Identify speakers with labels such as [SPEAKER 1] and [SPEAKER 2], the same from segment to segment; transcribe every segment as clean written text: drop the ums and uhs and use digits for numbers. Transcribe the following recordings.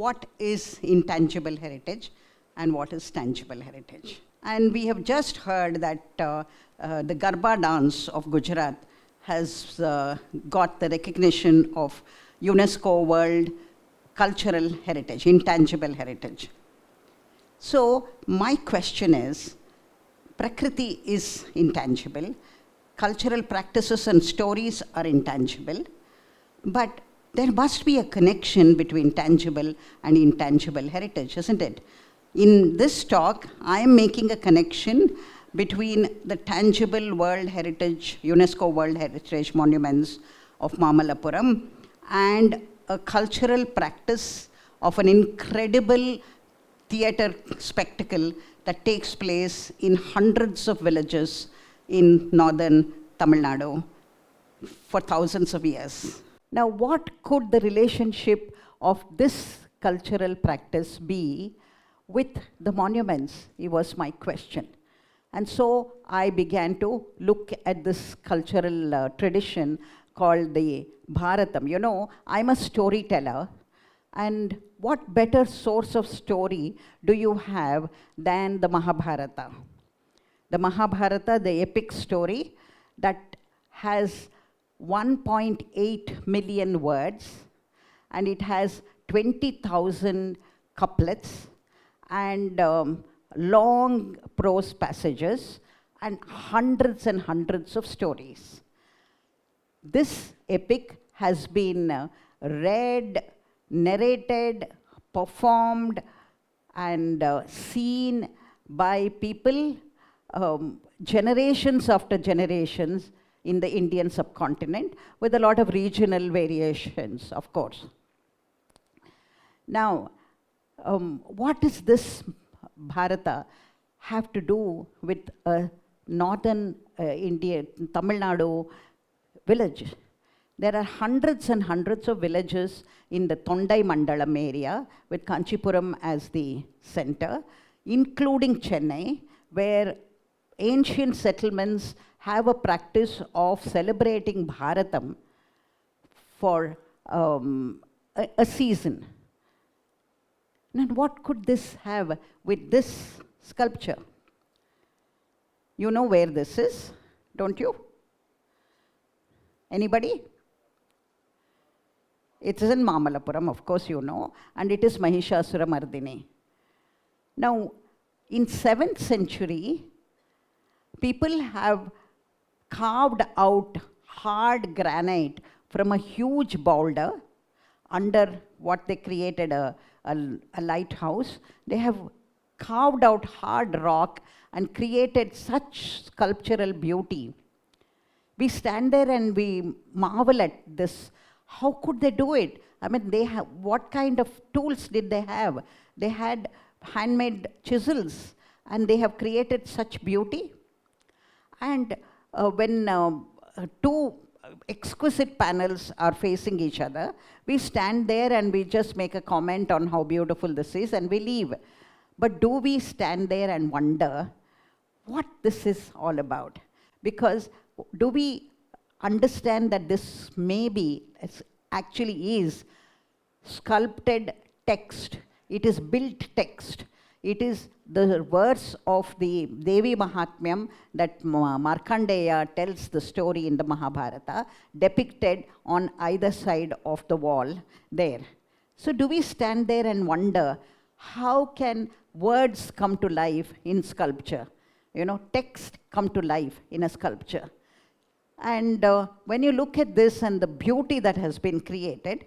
[SPEAKER 1] what is intangible heritage and what is tangible heritage. And we have just heard that the Garba dance of Gujarat has got the recognition of UNESCO World Cultural Heritage, intangible heritage. So my question is, Prakriti is intangible, cultural practices and stories are intangible, but there must be a connection between tangible and intangible heritage, isn't it? In this talk, I am making a connection between the tangible World Heritage, UNESCO World Heritage monuments of Mamallapuram and a cultural practice of an incredible theater spectacle that takes place in hundreds of villages in northern Tamil Nadu for thousands of years. Now, what could the relationship of this cultural practice be with the monuments? It was my question. And so I began to look at this cultural tradition called the Bharatam. You know, I'm a storyteller, and what better source of story do you have than the Mahabharata? The Mahabharata, the epic story that has 1.8 million words, and it has 20,000 couplets and long prose passages and hundreds of stories. This epic has been read, narrated, performed, and seen by people generations after generations in the Indian subcontinent, with a lot of regional variations, of course. Now, what does this Bharata have to do with a northern India, Tamil Nadu village? There are hundreds and hundreds of villages in the Tondai Mandalam area, with Kanchipuram as the center, including Chennai, where ancient settlements have a practice of celebrating Bharatam for a season. And what could this have with this sculpture? You know where this is, don't you? Anybody? It is in Mamallapuram, of course you know, and it is Mahishasura Mardini. Now, in 7th century, people have carved out hard granite from a huge boulder under what they created a lighthouse. They have carved out hard rock and created such sculptural beauty. We stand there and we marvel at this. How could they do it? I mean, what kind of tools did they have? They had handmade chisels, and they have created such beauty. And when two exquisite panels are facing each other, we stand there and we just make a comment on how beautiful this is and we leave. But do we stand there and wonder what this is all about? Because do we understand that this maybe actually is sculpted text? It is built text. It is the verse of the Devi Mahatmyam that Markandeya tells the story in the Mahabharata, depicted on either side of the wall there. So do we stand there and wonder, how can words come to life in sculpture? You know, text come to life in a sculpture. And when you look at this and the beauty that has been created,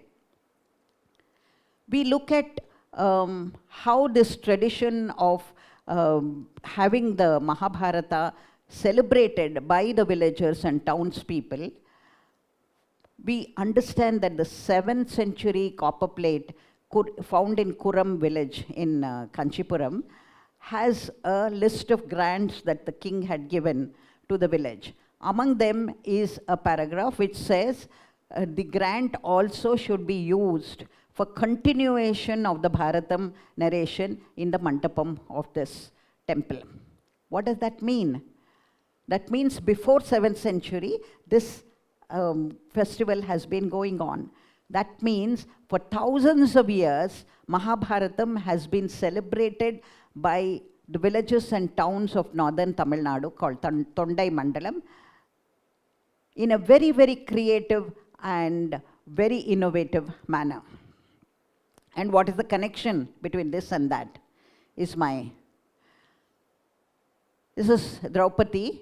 [SPEAKER 1] we look at how this tradition of having the Mahabharata celebrated by the villagers and townspeople, we understand that the 7th century copper plate found in Kuram village in Kanchipuram has a list of grants that the king had given to the village. Among them is a paragraph which says the grant also should be used for continuation of the Bharatam narration in the mandapam of this temple. What does that mean? That means before 7th century, this festival has been going on. That means for thousands of years, Mahabharatam has been celebrated by the villages and towns of northern Tamil Nadu called Tondai Mandalam in a very, very creative and very innovative manner. And what is the connection between this and that is this is Draupadi.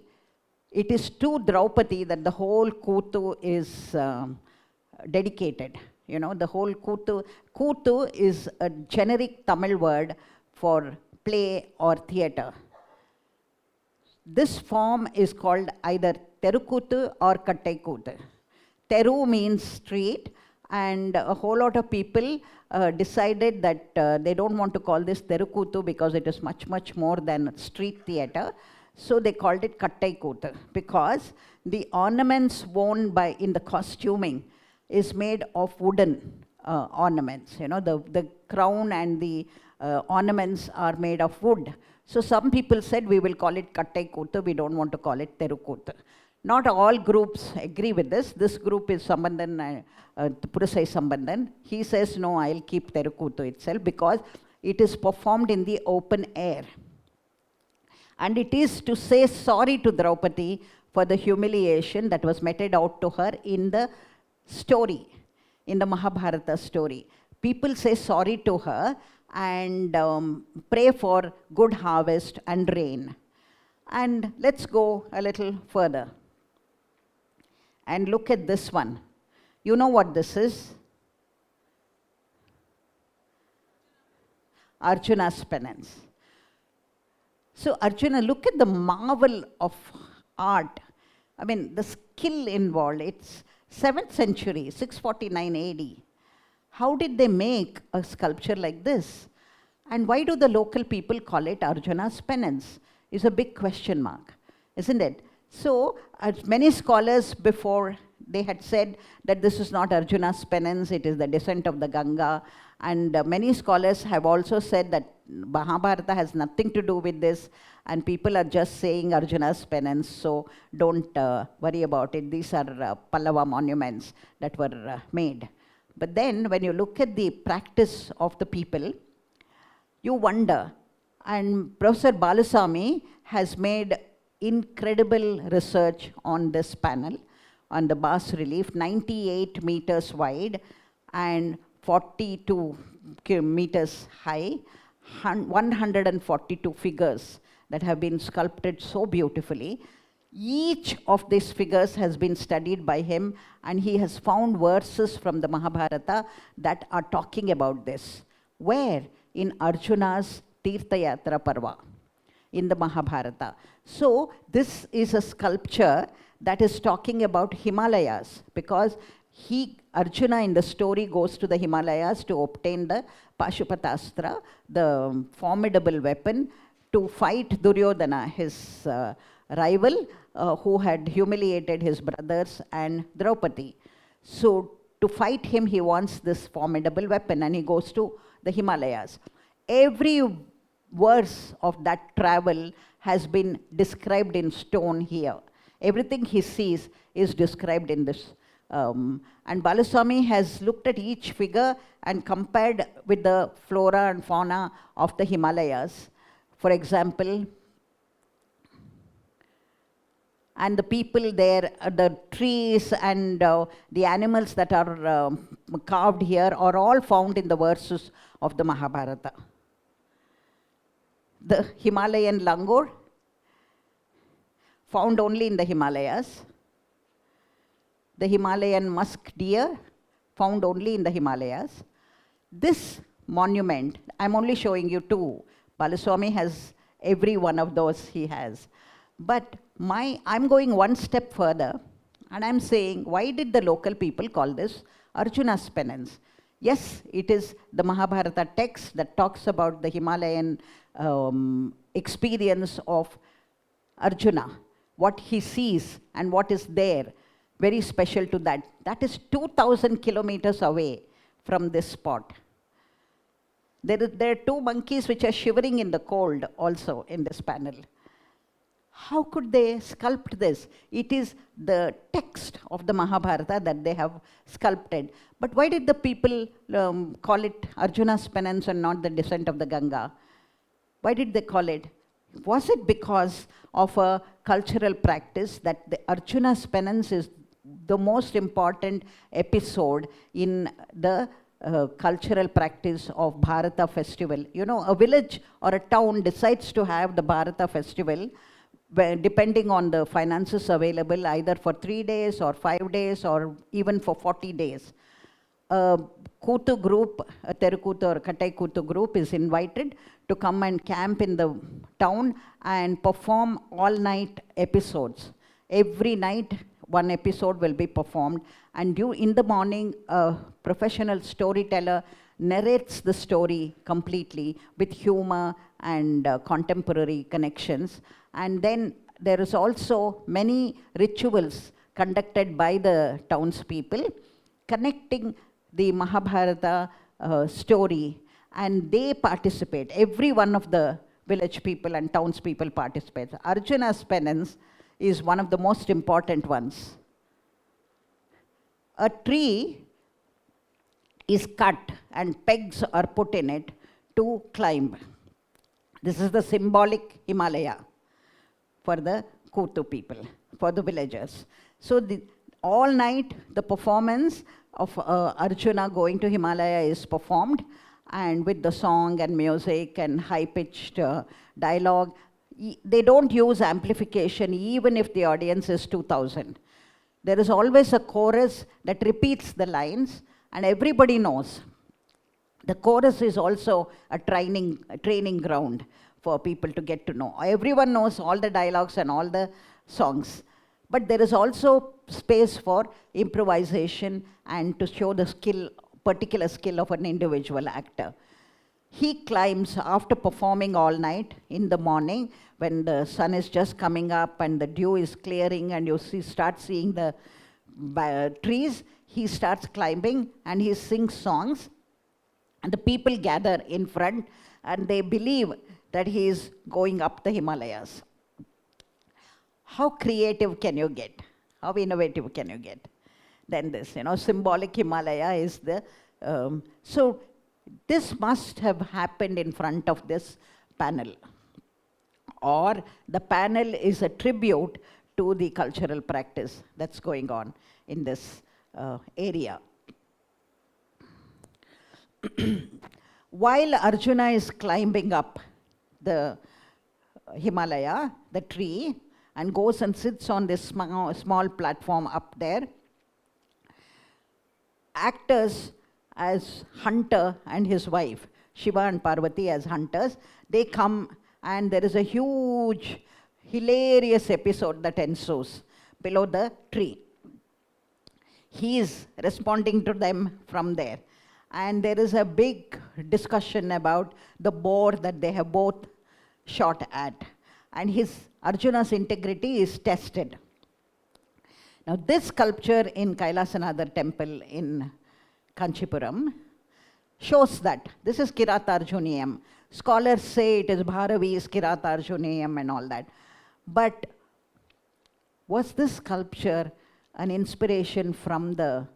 [SPEAKER 1] It is to Draupadi that the whole Kuttu is dedicated. You know, the whole Kuttu. Kuttu is a generic Tamil word for play or theatre. This form is called either Terukuttu or Kattaikuttu. Teru means street, and a whole lot of people decided that they don't want to call this Terukuttu because it is much, much more than street theatre. So they called it Kattaikuttu because the ornaments worn in the costuming is made of wooden ornaments. You know, the crown and the ornaments are made of wood. So some people said we will call it Kattaikuttu, we don't want to call it Terukuttu. Not all groups agree with this. This group is Sambandhan, Purasai Sambandhan. He says, no, I'll keep Terukuttu itself because it is performed in the open air. And it is to say sorry to Draupadi for the humiliation that was meted out to her in the story, in the Mahabharata story. People say sorry to her and pray for good harvest and rain. And let's go a little further and look at this one. You know what this is? Arjuna's penance. So Arjuna, look at the marvel of art. I mean, the skill involved. It's 7th century, 649 AD. How did they make a sculpture like this? And why do the local people call it Arjuna's penance? Is a big question mark, isn't it? So, as many scholars before, they had said that this is not Arjuna's penance, it is the descent of the Ganga. And many scholars have also said that Mahabharata has nothing to do with this, and people are just saying Arjuna's penance, so don't worry about it. These are Pallava monuments that were made. But then, when you look at the practice of the people, you wonder. And Professor Balasamy has made incredible research on this panel, on the bas relief, 98 meters wide and 42 meters high, 142 figures that have been sculpted so beautifully. Each of these figures has been studied by him, and he has found verses from the Mahabharata that are talking about this. Where? In Arjuna's Tirtha Yatra Parva, in the Mahabharata. So this is a sculpture that is talking about Himalayas, because Arjuna in the story goes to the Himalayas to obtain the Pashupatastra, the formidable weapon, to fight Duryodhana, his rival, who had humiliated his brothers and Draupadi. So to fight him, he wants this formidable weapon, and he goes to the Himalayas. Every verse of that travel has been described in stone here. Everything he sees is described in this. And Balasamy has looked at each figure and compared with the flora and fauna of the Himalayas. For example, and the people there, the trees and the animals that are carved here are all found in the verses of the Mahabharata. The Himalayan langur, found only in the Himalayas. The Himalayan musk deer, found only in the Himalayas. This monument, I'm only showing you two. Balasamy has every one of those he has. But I'm going one step further, and I'm saying, why did the local people call this Arjuna's penance? Yes, it is the Mahabharata text that talks about the Himalayan experience of Arjuna, what he sees and what is there, very special to that. That is 2,000 kilometers away from this spot. There are two monkeys which are shivering in the cold also in this panel. How could they sculpt this? It is the text text of the Mahabharata that they have sculpted. But why did the people call it Arjuna's penance and not the descent of the Ganga? Why did they call it? Was it because of a cultural practice that the Arjuna's penance is the most important episode in the cultural practice of Bharata festival? You know, a village or a town decides to have the Bharata festival depending on the finances available, either for 3 days or 5 days or even for 40 days. A Kuttu group, a Terukuttu or Kattai Kuttu group is invited to come and camp in the town and perform all-night episodes. Every night, one episode will be performed, and in the morning, a professional storyteller narrates the story completely with humor and contemporary connections. And then there is also many rituals conducted by the townspeople connecting the Mahabharata story, and they participate. Every one of the village people and townspeople participates. Arjuna's penance is one of the most important ones. A tree is cut and pegs are put in it to climb. This is the symbolic Himalaya for the Kuttu people, for the villagers. So all night the performance of Arjuna going to Himalaya is performed, and with the song and music and high-pitched dialogue. They don't use amplification even if the audience is 2,000. There is always a chorus that repeats the lines, and everybody knows. The chorus is also a training ground for people to get to know. Everyone knows all the dialogues and all the songs. But there is also space for improvisation and to show the particular skill of an individual actor. He climbs after performing all night in the morning when the sun is just coming up and the dew is clearing and you start seeing the trees. He starts climbing and he sings songs, and the people gather in front and they believe that he is going up the Himalayas. How creative can you get? How innovative can you get? Then this, symbolic Himalaya is the... so this must have happened in front of this panel. Or the panel is a tribute to the cultural practice that's going on in this area. While Arjuna is climbing up the Himalaya, the tree, and goes and sits on this small platform up there, actors as Hunter and his wife, Shiva and Parvati as hunters, they come, and there is a huge, hilarious episode that ensues below the tree. He is responding to them from there. And there is a big discussion about the boar that they have both shot at. And Arjuna's integrity is tested. Now this sculpture in Kailasanatha temple in Kanchipuram shows that. This is Kiratarjuniyam. Scholars say it is Bharavi's Kiratarjuniyam and all that. But was this sculpture an inspiration from the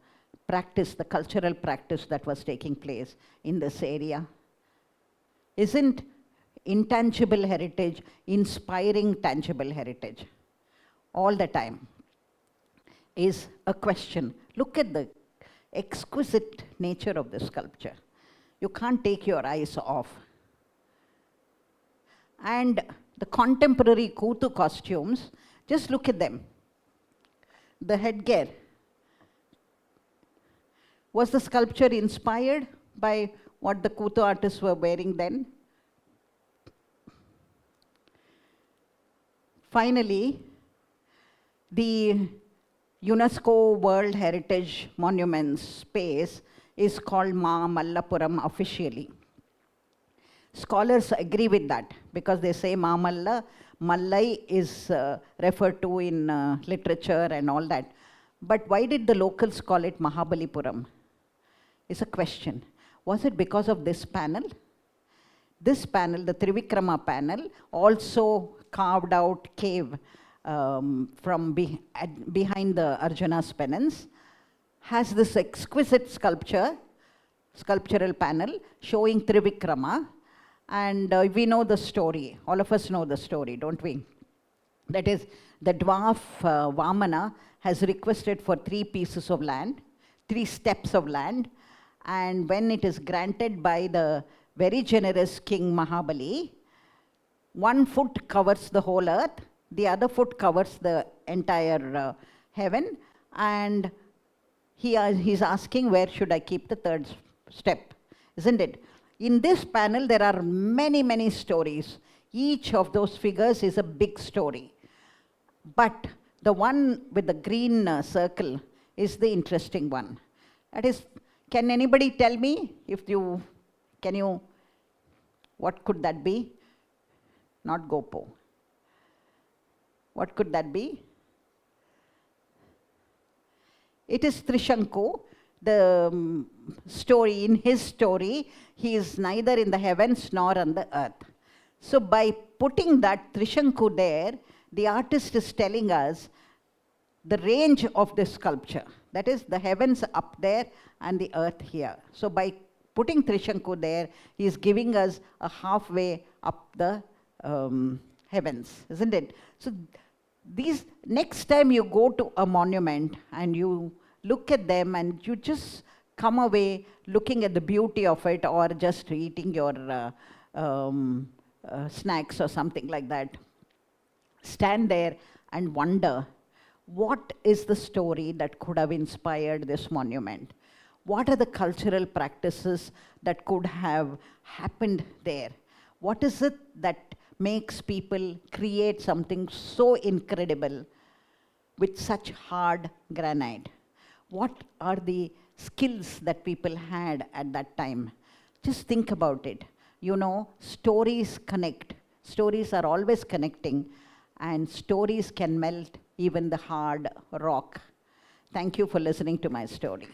[SPEAKER 1] practice, the cultural practice that was taking place in this area? Isn't intangible heritage inspiring tangible heritage? All the time is a question. Look at the exquisite nature of the sculpture. You can't take your eyes off. And the contemporary Kuttu costumes, just look at them. The headgear. Was the sculpture inspired by what the Kuttu artists were wearing then? Finally, the UNESCO World Heritage Monuments space is called Mahammallapuram officially. Scholars agree with that because they say Mahamalla, Mallai is referred to in literature and all that. But why did the locals call it Mahabalipuram? It's a question. Was it because of this panel? This panel, the Trivikrama panel, also carved out cave behind the Arjuna's penance, has this exquisite sculptural panel showing Trivikrama. And we know the story. All of us know the story, don't we? That is, the dwarf Vamana has requested for 3 pieces of land, 3 steps of land. And when it is granted by the very generous King Mahabali, 1 foot covers the whole earth, the other foot covers the entire heaven, and he's asking, where should I keep the 3rd step, isn't it? In this panel, there are many, many stories. Each of those figures is a big story. But the one with the green circle is the interesting one. That is, can anybody tell me what could that be? Not Gopo. What could that be? It is Trishanku. The story, in his story, he is neither in the heavens nor on the earth. So by putting that Trishanku there, the artist is telling us the range of the sculpture. That is, the heavens up there and the earth here. So by putting Trishanku there, he is giving us a halfway up the heavens, isn't it? So next time you go to a monument and you look at them and you just come away looking at the beauty of it, or just eating your snacks or something like that, stand there and wonder, what is the story that could have inspired this monument? What are the cultural practices that could have happened there? What is it that makes people create something so incredible with such hard granite? What are the skills that people had at that time? Just think about it. You know, stories connect. Stories are always connecting, and stories can melt even the hard rock. Thank you for listening to my story.